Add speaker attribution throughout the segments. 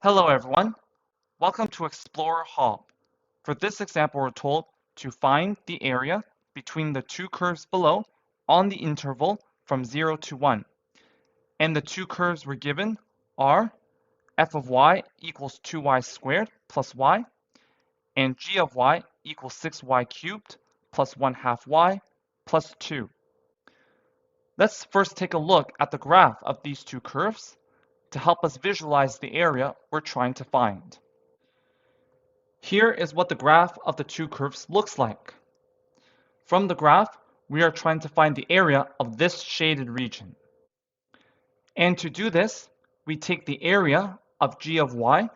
Speaker 1: Hello everyone, welcome to Explorer Hall. For this example, we're told to find the area between the two curves below on the interval from 0 to 1. And the two curves we're given are f of y equals 2y squared plus y, and g of y equals 6y cubed plus 1/2 y plus 2. Let's first take a look at the graph of these two curves to help us visualize the area we're trying to find. Here is what the graph of the two curves looks like. From the graph, we are trying to find the area of this shaded region. And to do this, we take the area of g of y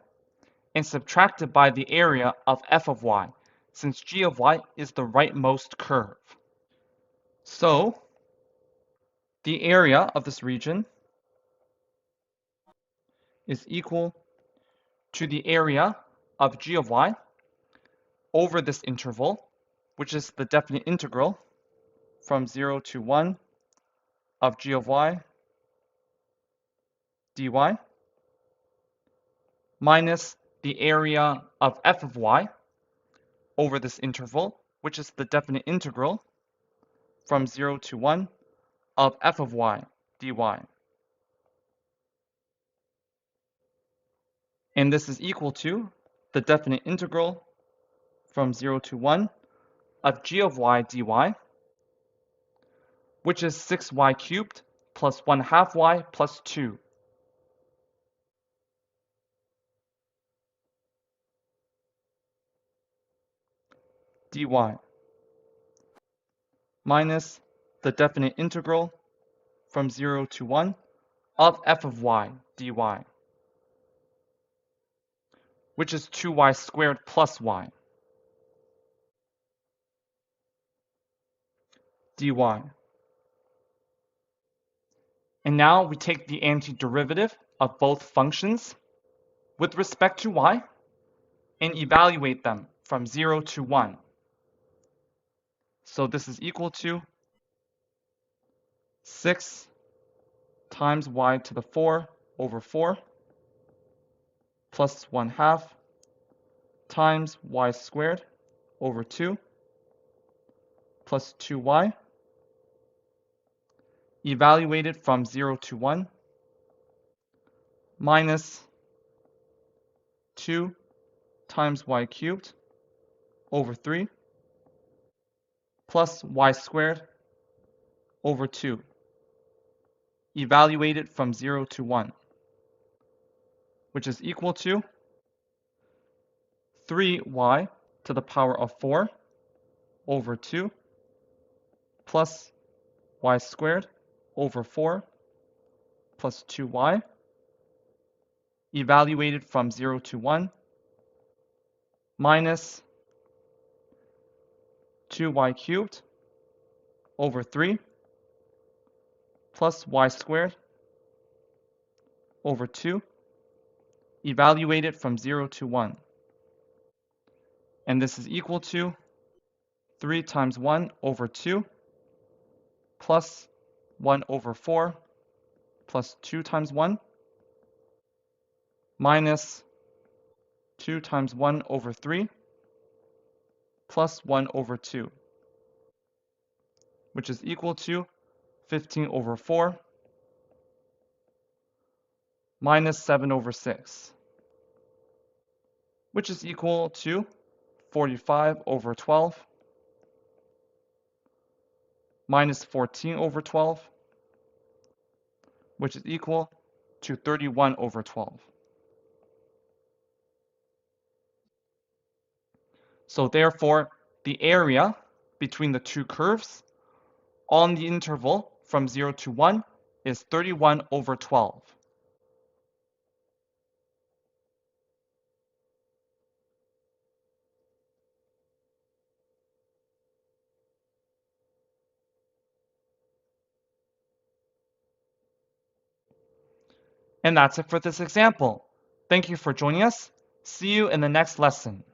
Speaker 1: and subtract it by the area of f of y, since g of y is the rightmost curve. So, the area of this region is equal to the area of g of y over this interval, which is the definite integral from 0 to 1 of g of y dy minus the area of f of y over this interval, which is the definite integral from 0 to 1 of f of y dy. And this is equal to the definite integral from 0 to 1 of g of y dy, which is 6y cubed plus 1/2 y plus 2. dy minus the definite integral from 0 to 1 of f of y dy, which is 2y squared plus y dy. And now we take the antiderivative of both functions with respect to y and evaluate them from 0 to 1. So this is equal to 6 times y to the 4 over 4 plus 1/2 times y squared over 2 plus 2y evaluated from 0 to 1 minus 2 times y cubed over 3 plus y squared over 2 evaluated from 0 to 1, which is equal to 3y to the power of 4 over 2 plus y squared over 4 plus 2y evaluated from 0 to 1 minus 2y cubed over 3 plus y squared over 2 evaluated from 0 to 1. And this is equal to 3 times 1 over 2 plus 1 over 4 plus 2 times 1 minus 2 times 1 over 3 plus 1 over 2, which is equal to 15 over 4 minus 7 over 6, which is equal to 45 over 12 minus 14 over 12, which is equal to 31 over 12. So therefore, the area between the two curves on the interval from 0 to 1 is 31 over 12. And that's it for this example. Thank you for joining us. See you in the next lesson.